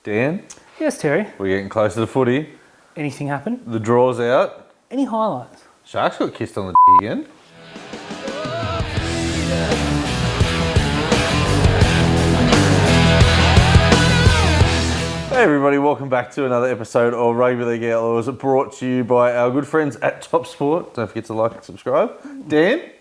Dan, Yes, Terry. we're getting close to the footy. Anything happen? The draw's out. Any highlights? Sharks got kissed on the again. Hey everybody, welcome back to another episode of Rugby League Outlaws, brought to you by our good friends at Top Sport. Don't forget to like and subscribe. Dan,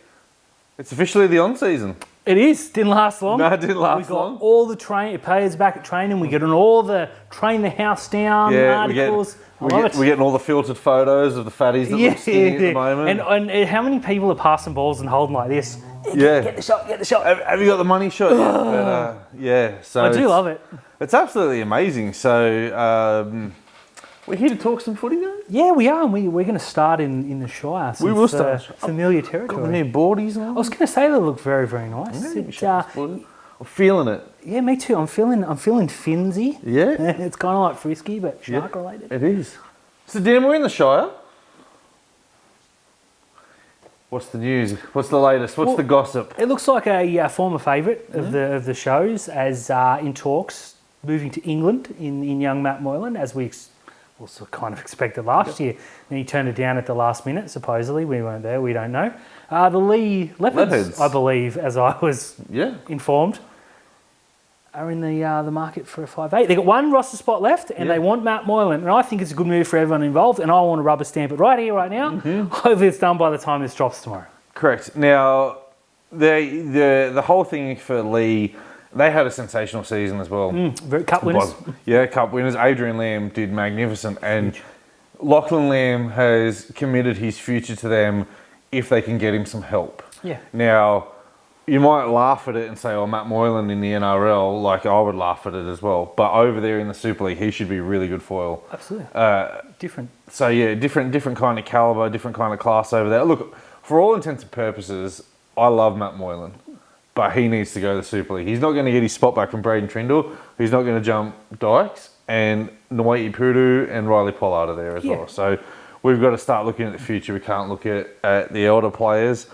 it's officially the on-season. It is. Didn't last long. No, it didn't last We got long. all the players back at training. We get on all the train the house down articles. We're getting all the filtered photos of the fatties that look skinny at the moment. And how many people are passing balls and holding like this? Get the shot. Have you got the money shot yet? So I do love it. It's absolutely amazing. So we're here to talk some footy now. Yeah, we are. And we're going to start in the Shire. We will start. Familiar Got territory. the new boardies on. I was going to say they look very, very nice. I'm feeling it. Yeah, me too. I'm feeling finsy. Yeah. It's kind of like frisky, but shark related. It is. So Dan, we're in the Shire. What's the news? What's the latest? What's the gossip? It looks like a former favourite of the shows, as in talks moving to England in young Matt Moylan, as we also kind of expected last year. Then he turned it down at the last minute. Supposedly, we weren't there. We don't know. The Lee Leopards, I believe, as I was informed, are in the market for a 5'8". They got one roster spot left, and they want Matt Moylan. And I think it's a good move for everyone involved. And I want to rubber stamp it right here, right now. Hopefully, it's done by the time this drops tomorrow. Correct. Now, the whole thing for Lee, they had a sensational season as well. Cup winners. Yeah, cup winners. Adrian Lamb did magnificent, and Lachlan Lamb has committed his future to them if they can get him some help. Yeah. Now, you might laugh at it and say, "Oh, Matt Moylan in the NRL," like I would laugh at it as well. But over there in the Super League, he should be a really good foil. Absolutely. Different. So yeah, different kind of caliber, different kind of class over there. Look, for all intents and purposes, I love Matt Moylan, but he needs to go to the Super League. He's not going to get his spot back from Braden Trindle. He's not going to jump Dykes, and Nwaitu Pudu and Riley Pollard are there as well. So we've got to start looking at the future. We can't look at the elder players.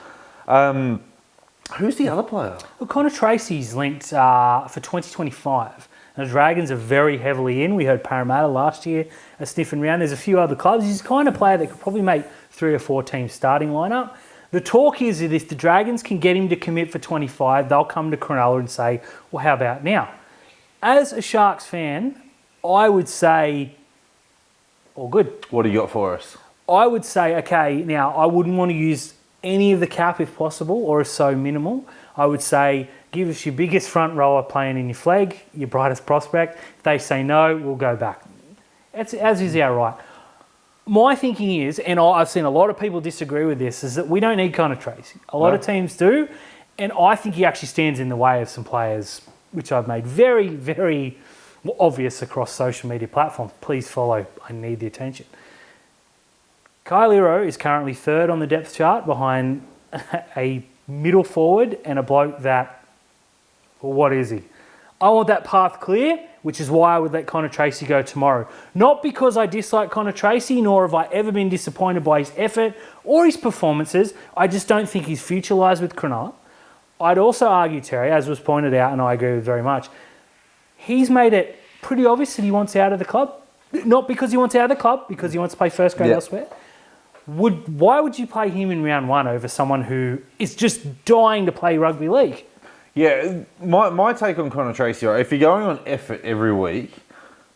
Who's the other player? Well, Connor Tracy's linked for 2025. The Dragons are very heavily in. We heard Parramatta last year sniffing around. There's a few other clubs. He's the kind of player that could probably make 3 or 4 teams starting lineup. The talk is that if the Dragons can get him to commit for 25, they'll come to Cronulla and say, well, how about now? As a Sharks fan, I would say, all good. What do you got for us? I would say, okay, now I wouldn't want to use any of the cap if possible, or if so minimal. I would say give us your biggest front rower playing in your flag, your brightest prospect. If they say no, we'll go back. As is our right. My thinking is, and I've seen a lot of people disagree with this, is that we don't need Connor Tracy. A lot of teams do, and I think he actually stands in the way of some players, which I've made very, very obvious across social media platforms. Please follow. I need the attention. Kyle Iro is currently 3rd on the depth chart behind a middle forward and a bloke that, well, what is he? I want that path clear, which is why I would let Connor Tracy go tomorrow. Not because I dislike Connor Tracy, nor have I ever been disappointed by his effort or his performances. I just don't think his future lies with Cronulla. I'd also argue, Terry, as was pointed out, and I agree with very much, he's made it pretty obvious that he wants out of the club. Not because he wants out of the club, because he wants to play first grade elsewhere. Why would you play him in round 1 over someone who is just dying to play rugby league? Yeah, my take on Connor Tracy, right, if you're going on effort every week,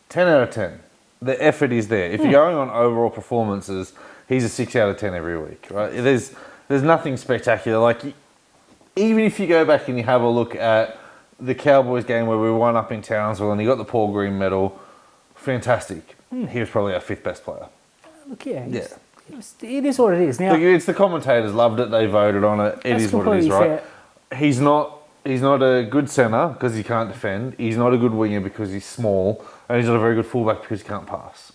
10 out of 10. The effort is there. If you're going on overall performances, he's a 6 out of 10 every week, right? There's nothing spectacular. Like, even if you go back and you have a look at the Cowboys game where we won up in Townsville and he got the Paul Green medal, fantastic. He was probably our 5th best player. Look, it is what it is. Now, it's the commentators loved it. They voted on it. It is what it is, right? Fair. He's not a good centre because he can't defend. He's not a good winger because he's small, and he's not a very good fullback because he can't pass,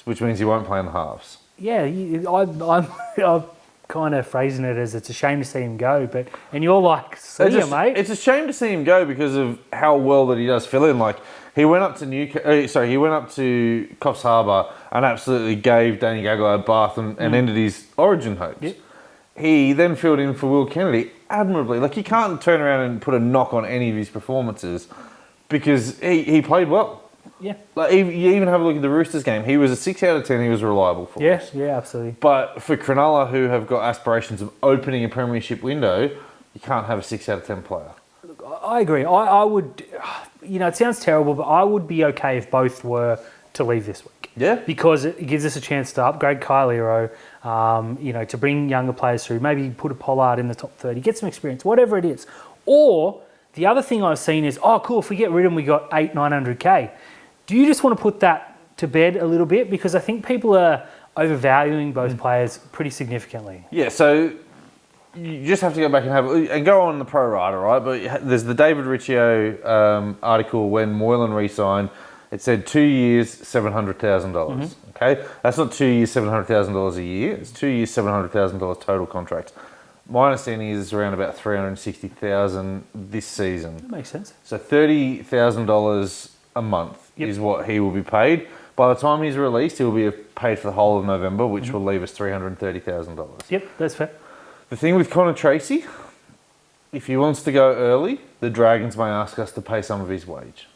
which means he won't play in the halves. Yeah, I'm kind of phrasing it as it's a shame to see him go, and you're like, see ya, mate. It's a shame to see him go because of how well that he does fill in. Like, he went up to he went up to Coffs Harbour and absolutely gave Danny Gagai a bath and ended his Origin hopes. Yep. He then filled in for Will Kennedy admirably. Like, you can't turn around and put a knock on any of his performances because he played well. Yeah. Like you even have a look at the Roosters game. He was a 6 out of 10. He was reliable for us. Yeah, absolutely. But for Cronulla, who have got aspirations of opening a premiership window, you can't have a 6 out of 10 player. I agree. I would, it sounds terrible, but I would be okay if both were to leave this week. Yeah. Because it gives us a chance to upgrade Kylero, to bring younger players through, maybe put a Pollard in the top 30, get some experience, whatever it is. Or the other thing I've seen is, cool, if we get rid of them, we got 900K. Do you just want to put that to bed a little bit? Because I think people are overvaluing both players pretty significantly. Yeah, so you just have to go back and go on the pro rata, right? But there's the David Riccio article when Moylan re-signed. It said 2 years, $700,000. Okay, that's not 2 years, $700,000 a year. It's 2 years, $700,000 total contract. My understanding is it's around about $360,000 this season. That makes sense. So $30,000 a month is what he will be paid. By the time he's released, he'll be paid for the whole of November, which will leave us $330,000. Yep, that's fair. The thing with Connor Tracy, if he wants to go early, the Dragons may ask us to pay some of his wage.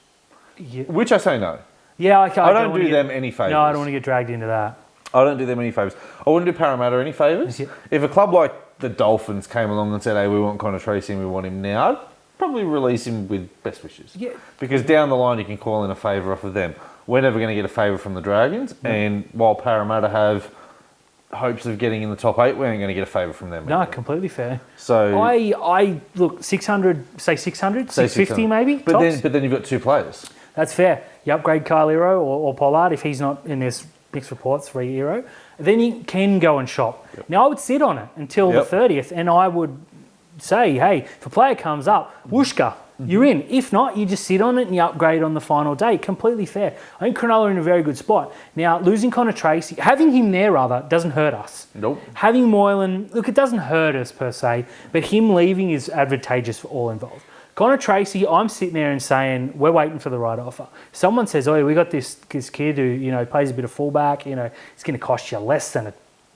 Yeah. Which I say no. Yeah, I don't do them any favours. No, I don't want to get dragged into that. I don't do them any favours. I wouldn't do Parramatta any favours. Yeah. If a club like the Dolphins came along and said, hey, we want Connor Tracy and we want him now, I'd probably release him with best wishes. Yeah. Because down the line you can call in a favour off of them. We're never going to get a favour from the Dragons, and while Parramatta have hopes of getting in the top 8, we ain't going to get a favour from them. No, completely fair. So I look, 600, say 600, 650 maybe, but then you've got two players. That's fair. You upgrade Kylero or Pollard if he's not in this mixed reports for Euro. Then you can go and shop. Yep. Now, I would sit on it until the 30th, and I would say, hey, if a player comes up, whooshka, you're in. If not, you just sit on it and you upgrade on the final day. Completely fair. I think Cronulla are in a very good spot. Now, losing Connor Tracy, having him there rather, doesn't hurt us. Nope. Having Moylan, look, it doesn't hurt us per se, but him leaving is advantageous for all involved. Connor Tracy, I'm sitting there and saying, we're waiting for the right offer. Someone says, oh, we got this kid who, plays a bit of fullback, it's going to cost you less than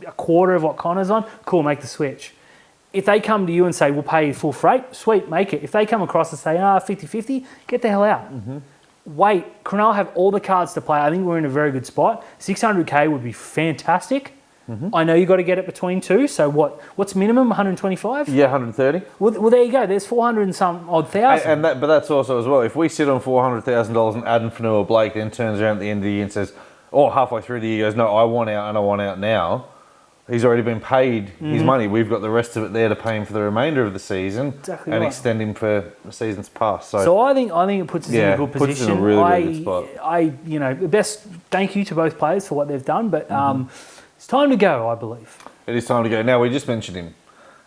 a quarter of what Connor's on. Cool, make the switch. If they come to you and say, we'll pay you full freight, sweet, make it. If they come across and say, 50-50, get the hell out. Wait, Cronulla have all the cards to play. I think we're in a very good spot. 600K would be fantastic. I know you got to get it between two. So what's minimum? 125? Yeah, 130. Well, there you go. There's 400 and some odd thousand. But that's also as well. If we sit on $400,000 and Adam Fanua Blake then turns around at the end of the year and says, halfway through the year goes, no, I want out and I want out now. He's already been paid his money. We've got the rest of it there to pay him for the remainder of the season extend him for the seasons past. So I think it puts us in a good position. Puts us in a really good spot. Best thank you to both players for what they've done, but it's time to go, I believe. It is time to go. Now, we just mentioned him.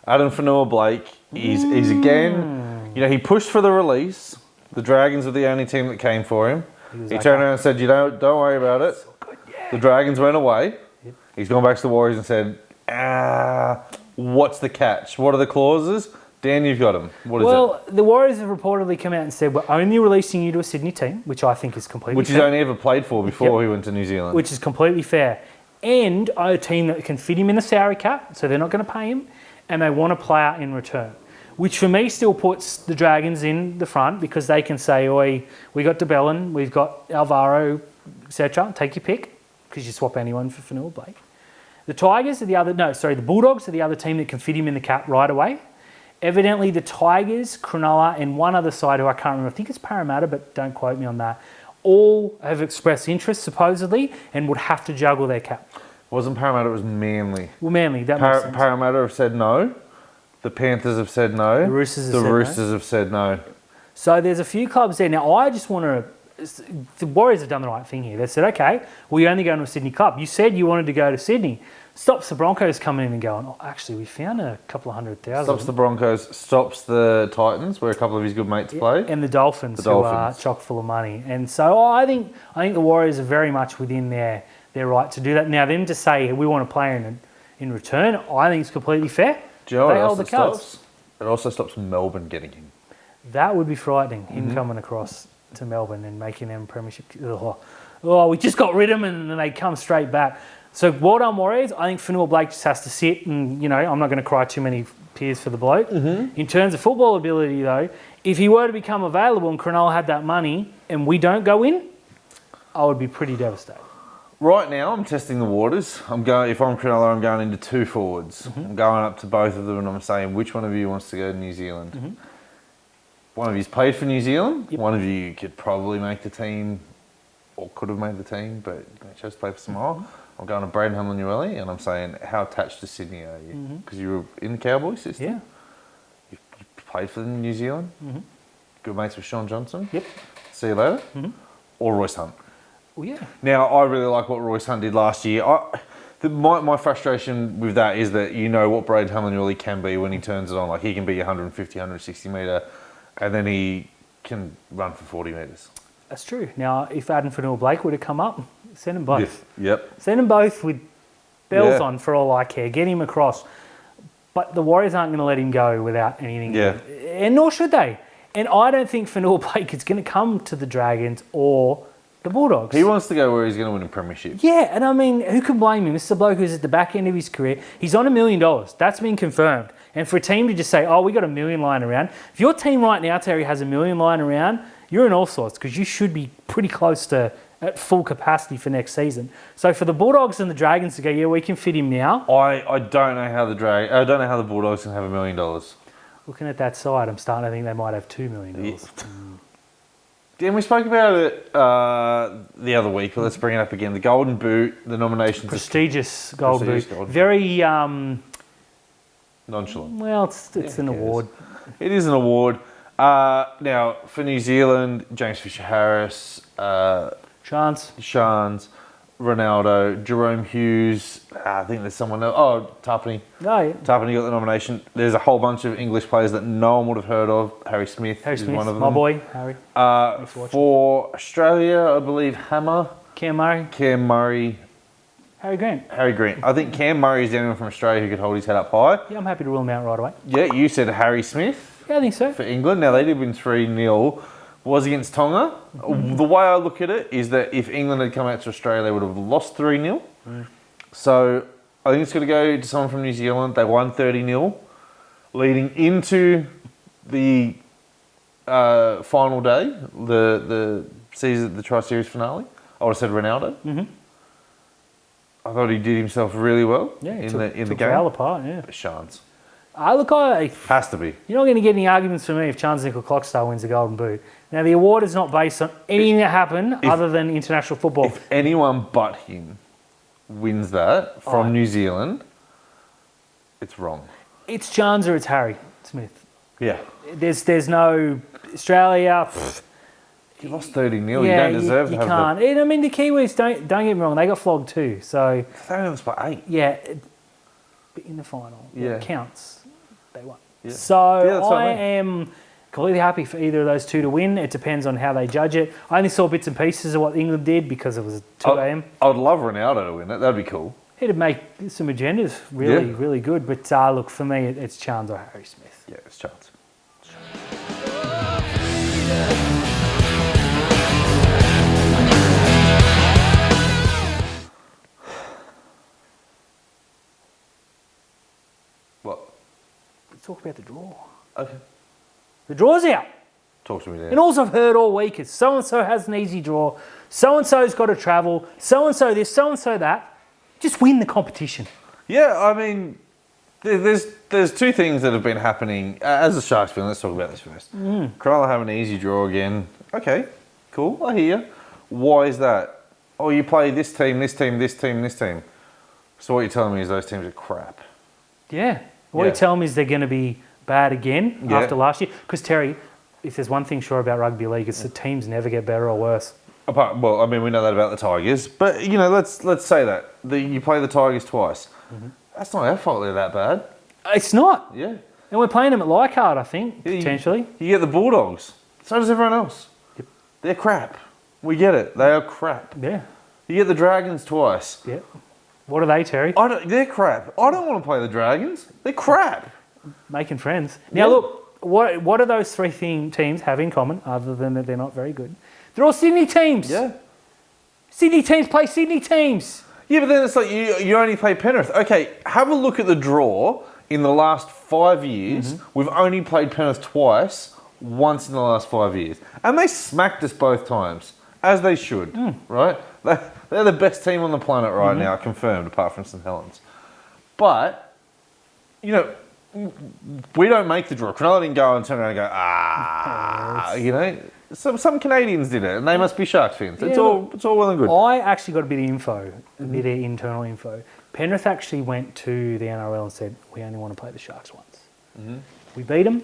Adam Fanua Blake is again, he pushed for the release. The Dragons were the only team that came for him. He turned around and said, don't worry about it. So good, The Dragons went away. Yep. He's gone back to the Warriors and said, what's the catch? What are the clauses? Dan, you've got them. What is it? Well, the Warriors have reportedly come out and said, we're only releasing you to a Sydney team, which I think is completely fair. Which he's only ever played for before he went to New Zealand. Which is completely fair. And a team that can fit him in the salary cap, so they're not going to pay him, and they want a player in return. Which for me still puts the Dragons in the front because they can say, oi, we got DeBellin, we've got Alvaro, etc. Take your pick, because you swap anyone for Fanua Blake. The Bulldogs are the other team that can fit him in the cap right away. Evidently, the Tigers, Cronulla, and one other side who I can't remember, I think it's Parramatta, but don't quote me on that, all have expressed interest, supposedly, and would have to juggle their cap. It wasn't Parramatta, it was Manly. Well, Manly, that makes sense. Parramatta have said no. The Panthers have said no. The Roosters have said no. So there's a few clubs there. Now, I just want to... The Warriors have done the right thing here. They said, okay, well, you're only going to a Sydney club. You said you wanted to go to Sydney. Stops the Broncos coming in and going, actually, we found a couple of 100,000. Stops the Broncos, stops the Titans, where a couple of his good mates play. And the Dolphins, who are chock full of money. And so I think the Warriors are very much within their right to do that. Now, them to say, we want a player in return, I think it's completely fair. Do you know what else it stops? It also stops Melbourne getting him. That would be frightening, him coming across to Melbourne and making them premiership. We just got rid of him and then they come straight back. So, well done, Warriors. I think Fanua Blake just has to sit and, I'm not going to cry too many tears for the bloke. In terms of football ability, though, if he were to become available and Cronulla had that money and we don't go in, I would be pretty devastated. Right now, I'm testing the waters. If I'm Cronulla, I'm going into 2 forwards. I'm going up to both of them and I'm saying, which one of you wants to go to New Zealand? One of you's played for New Zealand. Yep. One of you could probably make the team, or could have made the team, but chose to play for Samoa. I'm going to Braden Hamlin-Uele and I'm saying, how attached to Sydney are you? Because you were in the Cowboy system. Yeah. You played for New Zealand. Good mates with Sean Johnson. Yep. See you later. Or Royce Hunt. Well, yeah. Now, I really like what Royce Hunt did last year. My frustration with that is that you know what Braden Hamlin-Uele can be when he turns it on. Like, he can be 150, 160 metre, and then he can run for 40 metres. That's true. Now, if Adam Fanua-Blake would have come up, send them both. Yep. Send them both with bells on for all I care. Get him across. But the Warriors aren't going to let him go without anything. Yeah. And nor should they. And I don't think Fanua-Blake is going to come to the Dragons or the Bulldogs. He wants to go where he's going to win a premiership. Yeah, and I mean, who can blame him? This is a bloke who's at the back end of his career. He's on $1 million. That's been confirmed. And for a team to just say, oh, we got $1 million lying around. If your team right now, Terry, has $1 million lying around, you're in all sorts because you should be pretty close to at full capacity for next season. So for the Bulldogs and the Dragons to go, yeah, we can fit him now. I don't know how the Bulldogs can have $1 million. Looking at that side, I'm starting to think they might have $2 million. Yeah. Dan, we spoke about it the other week, but let's bring it up again. The Golden Boot, the nominations. Prestigious Golden Boot. Golden Boot. Very, nonchalant. well, it's an award. It is an award. Now, for New Zealand, James Fisher-Harris, Chance. Shans, Ronaldo, Jerome Hughes, I think there's someone else. Oh, Tarpany. Oh, yeah. Tarpany got the nomination. There's a whole bunch of English players that no one would have heard of. Harry Smith is one of them. My boy, Harry. For Australia, I believe Cam Murray. Cam Murray, Harry Grant. Harry Grant. I think Cam Murray is the only one from Australia who could hold his head up high. Yeah, I'm happy to rule him out right away. Yeah, you said Harry Smith. Yeah, I think so. For England. Now, they did win 3-0. Was against Tonga. The way I look at it is that if England had come out to Australia, they would have lost 3-0. So I think it's going to go to someone from New Zealand. They won 30-0. Leading into the final day, the Tri-Series finale, I would have said Ronaldo. I thought he did himself really well in the game. Well apart, yeah. Chance. Has to be. You're not going to get any arguments from me if Charles Nickel-Clockstar wins the Golden Boot. Now, the award is not based on anything that happened other than international football. If anyone but him wins that from New Zealand, it's wrong. It's Chance or it's Harry Smith. Yeah. There's no Australia. You lost 30-0. You don't deserve to have can't. And I mean, the Kiwis, don't get me wrong, they got flogged too. So they only lost by 8. Yeah, but in the final, it counts. They won. Yeah. So I am completely happy for either of those two to win. It depends on how they judge it. I only saw bits and pieces of what England did because it was 2 a.m. I would love Ronaldo to win it. That'd be cool. It'd make some agendas really good. But look, for me, it's Chance or Harry Smith. Yeah, it's Chance. What? Let's talk about the draw. Okay. The draw's out. Talk to me there. And all I've heard all week is so-and-so has an easy draw, so-and-so's got to travel, so-and-so this, so-and-so that. Just win the competition. Yeah, I mean, there's 2 things that have been happening. As a Sharks fan, let's talk about this first. Cronulla have an easy draw again. Okay, cool, I hear you. Why is that? Oh, you play this team, this team, this team, this team. So what you're telling me is those teams are crap. Yeah. What you tell me is they're going to be bad again after last year. Because, Terry, if there's one thing sure about rugby league, it's the teams never get better or worse. Well, I mean, we know that about the Tigers. But, you know, let's say that. You play the Tigers twice. That's not our fault they're that bad. It's not. Yeah. And we're playing them at Leichhardt, I think, potentially. You get the Bulldogs. So does everyone else. Yep. They're crap. We get it. They are crap. Yeah. You get the Dragons twice. Yep. What are they, Terry? They're crap. I don't want to play the Dragons. They're crap. Making friends. Now, look, what do those 3 teams have in common, other than that they're not very good? They're all Sydney teams. Yeah. Sydney teams play Sydney teams. Yeah, but then it's like you only play Penrith. Okay, have a look at the draw in the last 5 years. We've only played Penrith twice, once in the last 5 years. And they smacked us both times. as they should, right? They're the best team on the planet right now, confirmed, apart from St Helens. But, you know, we don't make the draw. Cronulla didn't go and turn around and go, you know. Some Canadians did it, and they must be Sharks fans. It's all well and good. I actually got a bit of info, a bit of internal info. Penrith actually went to the NRL and said, we only want to play the Sharks once. We beat them,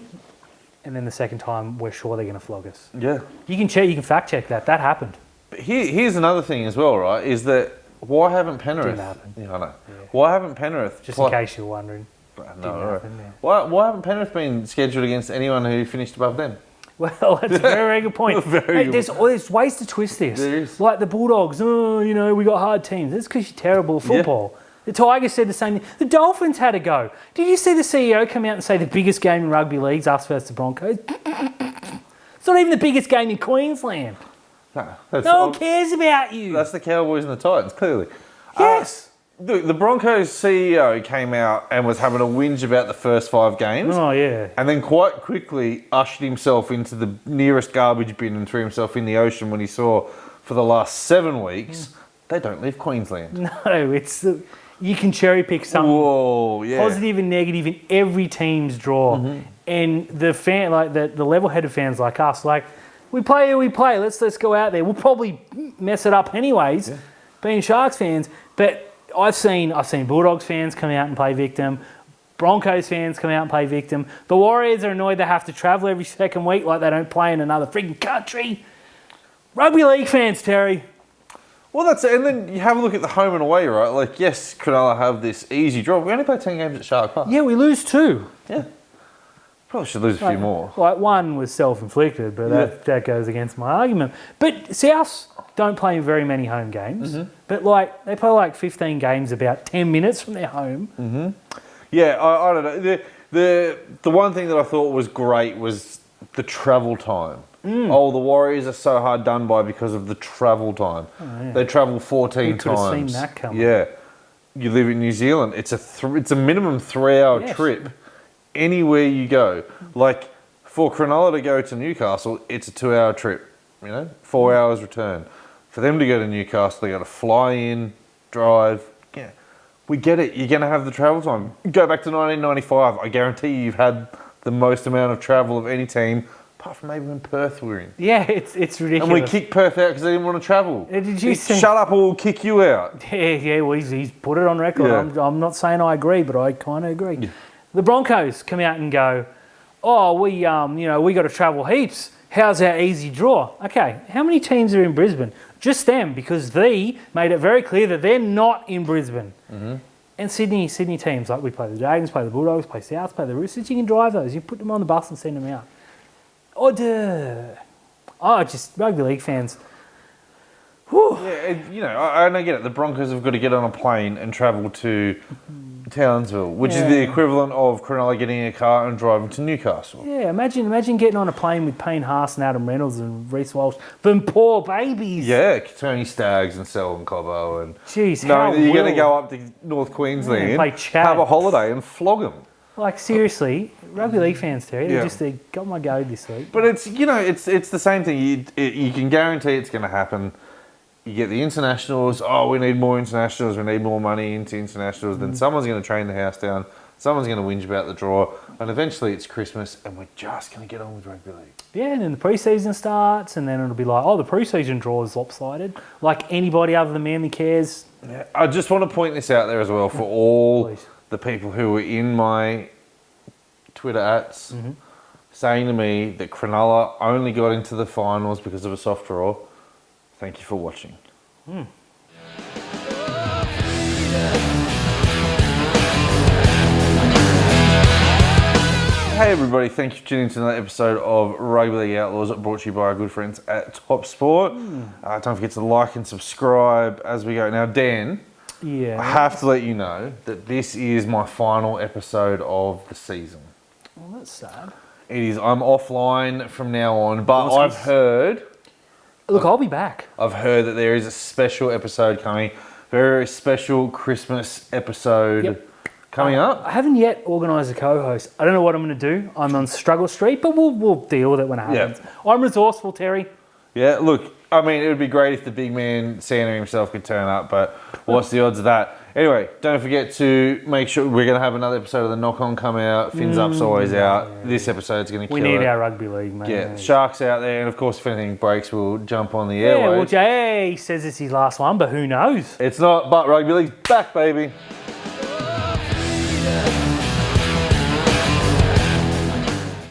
and then the second time, we're sure they're going to flog us. Yeah. You can check, you can fact check that. That happened. But here's another thing as well, right, is that why haven't Penrith... Didn't happen. Yeah, I know. Yeah. Why haven't Penrith... Just in case you're wondering. No, Didn't right. happen, yeah. Why haven't Penrith been scheduled against anyone who finished above them? Well, that's a very, very good point. There's ways to twist this. There is. Like the Bulldogs, you know, we got hard teams. That's because you're terrible at football. Yeah. The Tigers said the same thing. The Dolphins had a go. Did you see the CEO come out and say the biggest game in rugby league's us versus the Broncos? It's not even the biggest game in Queensland. No one cares about you. That's the Cowboys and the Titans, clearly. Yes. The Broncos CEO came out and was having a whinge about the first 5 games. Oh, yeah. And then quite quickly ushered himself into the nearest garbage bin and threw himself in the ocean when he saw, for the last 7 weeks, they don't leave Queensland. No, it's... you can cherry pick something positive and negative in every team's draw. And the fan, like the level-headed fans like us, like, we play who we play, let's go out there. We'll probably mess it up anyways, being Sharks fans. But I've seen Bulldogs fans come out and play victim. Broncos fans come out and play victim. The Warriors are annoyed they have to travel every second week like they don't play in another freaking country. Rugby league fans, Terry. Well, that's it. And then you have a look at the home and away, right? Like, yes, Cronulla have this easy draw. We only play 10 games at Shark Park. Yeah, we lose 2. Yeah. Probably should lose a few more. Like, 1 was self-inflicted, but that goes against my argument. But Souths don't play very many home games. But, like, they play, like, 15 games about 10 minutes from their home. Yeah, I don't know. The one thing that I thought was great was the travel time. Oh, the Warriors are so hard done by because of the travel time. Oh, yeah. They travel 14 times. Could have seen that coming. Yeah. You live in New Zealand. It's a minimum 3-hour trip anywhere you go. Like, for Cronulla to go to Newcastle, it's a 2-hour trip. You know, 4 hours return. For them to go to Newcastle, they got to fly in, drive. Yeah, we get it. You're going to have the travel time. Go back to 1995. I guarantee you've had the most amount of travel of any team, apart from maybe when Perth were in. Yeah, it's ridiculous. And we kicked Perth out because they didn't want to travel. Did you see? Shut up or we'll kick you out. Yeah. Well, he's put it on record. Yeah. I'm not saying I agree, but I kind of agree. Yeah. The Broncos come out and go, "Oh, we got to travel heaps. How's our easy draw?" Okay, how many teams are in Brisbane? Just them, because they made it very clear that they're not in Brisbane. And Sydney teams, like we play the Dragons, play the Bulldogs, play South, play the Roosters. You can drive those. You put them on the bus and send them out. Just rugby league fans. Whew. Yeah, and I get it. The Broncos have got to get on a plane and travel to Townsville, which is the equivalent of Cronulla getting a car and driving to Newcastle. Yeah, imagine getting on a plane with Payne Haas and Adam Reynolds and Reece Walsh, them poor babies. Yeah, Tony Staggs and Selwyn Cobbo and... Jeez, knowing that you're going to go up to North Queensland, have a holiday and flog them. Like, seriously, rugby league fans, Terry, they got my goat this week. But it's the same thing. You can guarantee it's going to happen. You get the internationals. Oh, we need more internationals. We need more money into internationals. Then someone's going to train the house down. Someone's going to whinge about the draw. And eventually it's Christmas and we're just going to get on with rugby league. Yeah, and then the pre-season starts and then it'll be like, oh, the pre-season draw is lopsided. Like anybody other than Manly cares. Yeah, I just want to point this out there as well for all the people who were in my Twitter ats saying to me that Cronulla only got into the finals because of a soft draw. Thank you for watching. Hey everybody, thank you for tuning in to another episode of Rugby League Outlaws, brought to you by our good friends at Top Sport. Don't forget to like and subscribe as we go. Now Dan, I have to let you know that this is my final episode of the season. Well, that's sad. It is. I'm offline from now on, but I've heard... Look, I'll be back. I've heard that there is a special episode coming. Very special Christmas episode coming up. I haven't yet organised a co-host. I don't know what I'm going to do. I'm on Struggle Street, but we'll deal with it when it happens. Yeah. I'm resourceful, Terry. Yeah, look, I mean, it would be great if the big man Santa himself could turn up, but what's the odds of that? Anyway, don't forget to make sure we're going to have another episode of the Knock On come out. Fins Up's always out. This episode's going to kill it. We need our rugby league, mate. Yeah, Sharks out there, and of course, if anything breaks, we'll jump on the airwaves. Yeah, well, Jay says it's his last one, but who knows? It's not, but rugby league's back, baby.